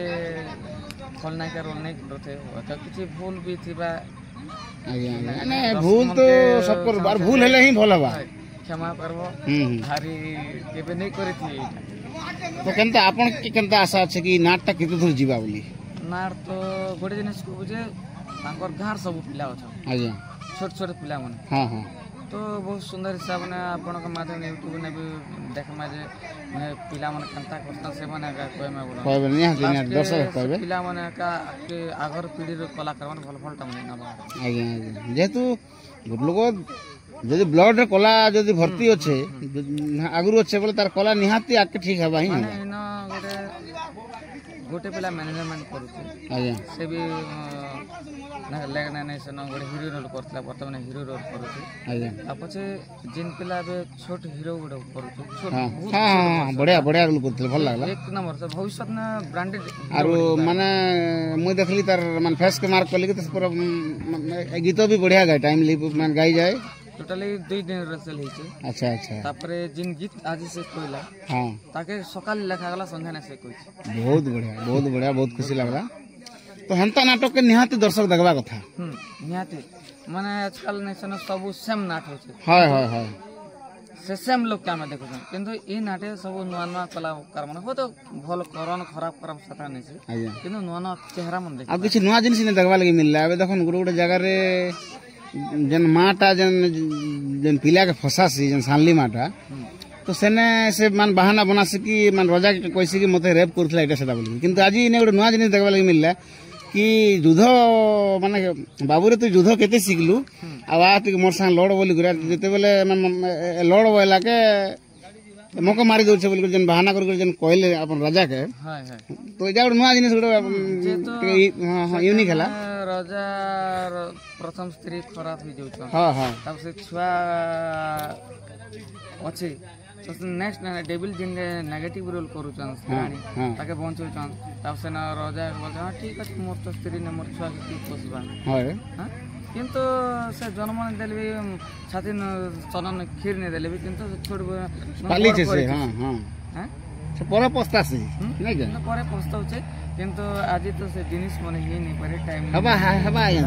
खलनायिका रोल नहीं करते तो किछि भूल भी थिबा माने भूल तो सब पर बार भूल हेले ही भल हवा क्षमा करबो भारी केबे नहीं करी थी तो केनता आपन के केनता आशा আছে कि नाटटा केते दूर जीवा बोली नाट तो गोटे जिनिस को बुझे तांकर घर सब पिला अछ आज्ञा छोट छोट पिला मन हां हां तो बहुत सुंदर हिसाब ने आपण के माध्यम यूट्यूब ने भी देखमा जे पिला मन कंता करता से माने का कोय में बोला कहबे नहीं हां दर्शक कहबे पिला मन का के आगर पीढ़ी रो कलाकार मन भल भल टामने नबा आज्ञा आज्ञा जेतु लोग যদি ব্লড রে কলা যদি ভর্তি আছে আগুরু আছে বলে তার কলা নিহাতি আকে ঠিক হবা হি মানে ইনো गोटे पिला मैनेजमेंट करूची आज्ञा से भी ना लेगना नै से न गोटे हीरो रोल करतला वर्तमान हीरो रोल करूची आज्ञा आ पछे जिन पिला बे छोट हीरो गोटे करूची छोट हां बढ़िया बढ़िया रोल करतले भल लागला एक नंबर से भविष्य में ब्रांडेड आरो माने मुई देखली तार मान फेस के मार्क करली के पूरा गीत भी बढ़िया गाय टाइम ली मान गाई जाए टोटली 2 दिन रेसल हिचे अच्छा अच्छा तापरे जिन गीत आज से कोइला हां ताके सकाल लिखा गला संध्या ने से कोइ बहुत बढ़िया बहुत खुशी लागला तो हंता नाटक के निहाती दर्शक देखबा कथा निहाती माने आजकल नेशन सब सेम नाट होचे हाय हाय हाय से सेम लोग का में देखो किंतु ई नाटे सब नुआ नुआ कलाकार मन हो तो भल करन खराब खराब सता नै छै किंतु नुआ नुआ चेहरा मन देख अब किछ नुआ जिनिस ने देखबा लागि मिलला अबे देखन गोटे जगह रे जन माटा जन पिला के फसासी जन सानली माटा तो सेने से मान बहाना बना सकी मान रजा के कहसी कि मते रेप करथला एटा सेटा बोली किंतु आज इने गोटे नुआ जिनिस देखबा लागि मिलला कि युद्ध माने बाबू रे तू युद्ध केते सिखलु आ मोर संग लड़ बोली गुरा जते बेले लड़ बोला के मौका मारी दो बोल जन बहाना कर जन कहले अपन राजा के तो एजा नुआ जिनिस गोटे यूनिक हला राजा प्रथम स्त्री खराब हो जाउछ हां हां तब से छुआ अछि तो नेक्स्ट डेविल जिन नेगेटिव रोल करूछन ताके बंचुछन तब से ना राजा बोल ठीक अछि मोर तो स्त्री ने मोर छुआ की पोसबा हां किंतु से जन्म ने देलबी छाती चलन खीर ने देलबी किंतु छोड़ पाली छे से हां हां हैं से परे पस्ता से नहीं के परे पस्ता छे किंतु आज तो से जिनिस मन ही नहीं पारे टाइम हवा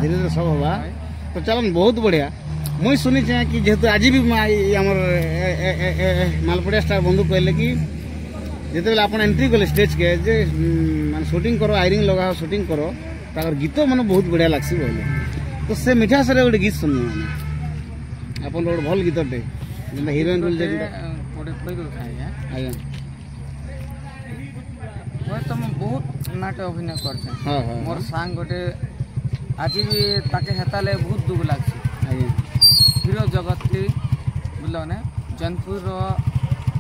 धीरे धीरे सब हवा तो चलन बहुत बढ़िया मुई सुनी छे कि जेहेतु आज भी हमर मालपड़िया स्टार बंधु कहले कि जेते आपण एंट्री करले स्टेज के जे माने शूटिंग करो आयरिंग लगाओ शूटिंग करो ताकर गीत मन बहुत बढ़िया लागसी बोले तो से मीठा सरे गोटे गीत सुनी माने अपन रोड भल गीत टे जेना हीरोइन रोल जे कोडे कोइ दो आज्ञा आज्ञा वो तो बहुत नाटक अभिनय करछे हां हां मोर सांग गोटे आज भी ताके हेताले बहुत दुख लागसी आज्ञा हीरो जगत की बुलाने जनपुर रो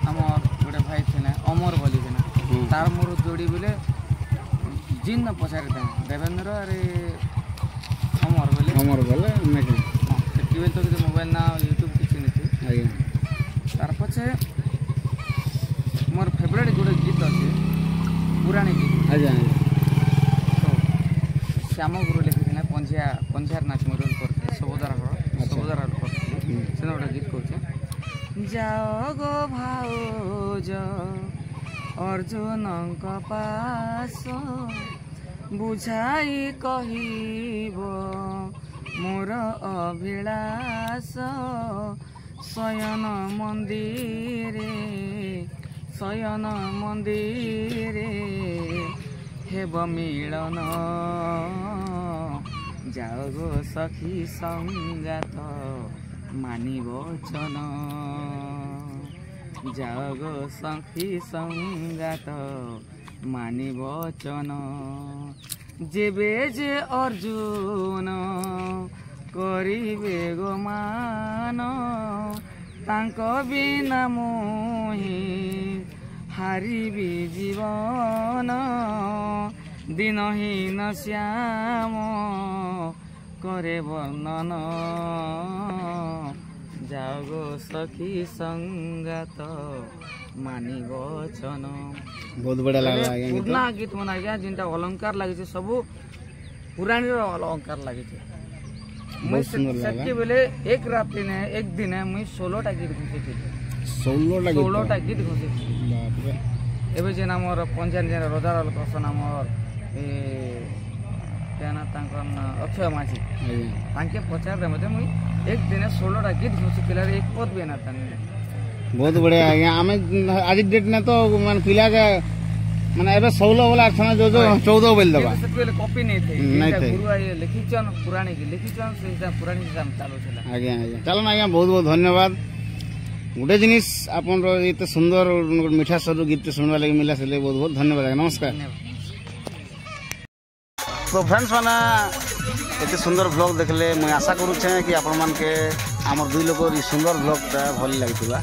हमर गोटे भाई थिने अमर बोली के तार मोर जोड़ी बोले जिन न पछारे देवेंद्र अरे अमर बोले नहीं केवल तो मोबाइल ना यूट्यूब किसी नहीं आज्ञा तार पछे मोर फेवरेट गोटे गीत अछि पुरानी गीत आज्ञा तो श्याम गुरु लिखिथिना पंझियार नाच मोर कर सबोदार सेना गोटे गीत कौचे जाओ गो भाउज अर्जुनक पास बुझाई कहिब मोर अभिलाष शयन मन्दिरे हेब मिलन जाओ गो सखी संगात मानि वचन जाओ गो सखी संगात मानि वचन जेबे जे अर्जुन करिबे गो मान तांक बिना मोहि हारिबी जीवन दिनहीन श्याम करे वर्णन जाओ गो सखी संगात मानि वचन। बहुत बढ़िया लागला आज्ञा गीत पुराना गीत मन आज्ञा जिनटा अलंकार लागे सब पुराणी अलंकार लागे मुई सेतके बेले एक राति ने एक दिन मुई 16टा गीत घुसे 16टा गीत घुसे बाप रे एबे जेन हमर पंचायत जेन रोजारल कसन हमर ए केना तांकर अक्षय माझी तांके पचार रे मते मुई एक दिन 16टा गीत घुसे केला एक पद भी ना तने बहुत बढ़िया आज्ञा आमे आज डेट ने तो मन पिला के माने एबे 16 वाला अक्षर जो 14 बोल दबा से पहले कॉपी नहीं थे गुरु आए लिखिचन पुरानी की लिखिचन से हिसाब पुरानी हिसाब चालू छला आज्ञा चलो ना आज्ञा बहुत बहुत धन्यवाद गोटे जिनिस आपन रो एते सुंदर मीठा स्वर गीत सुनवा लगे मिला से बहुत बहुत धन्यवाद आज्ञा नमस्कार। तो फ्रेंड्स माने एते सुंदर ब्लॉग देखले मैं आशा करू छे कि आपन मान के हमर दुई लोग ई सुंदर ब्लॉग भल लागितबा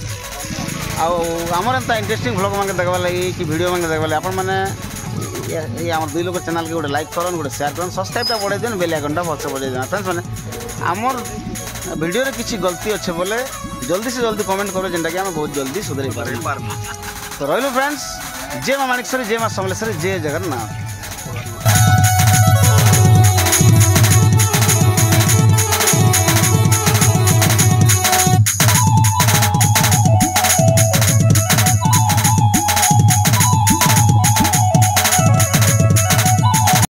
आमर एंता इंटरेस्टिंग ब्लॉग मांगे देखवा लगी कि वीडियो मांगे देखवा लगी आपण माने ये आमर दुई लोग चैनल के गोटे लाइक करन गोटे शेयर करन सब्सक्राइब टा बढ़ाई देन बेल आइकन टा फसे बढ़ाई देन फ्रेंड्स माने आमर वीडियो रे किछि गलती अच्छे बोले जल्दी से जल्दी कमेंट करो जेंटा कि हम बहुत जल्दी सुधरे पार। तो रहिलो फ्रेंड्स जय मां माणिकेश्वरी जय मां समलेश्वरी जय जगन्नाथ।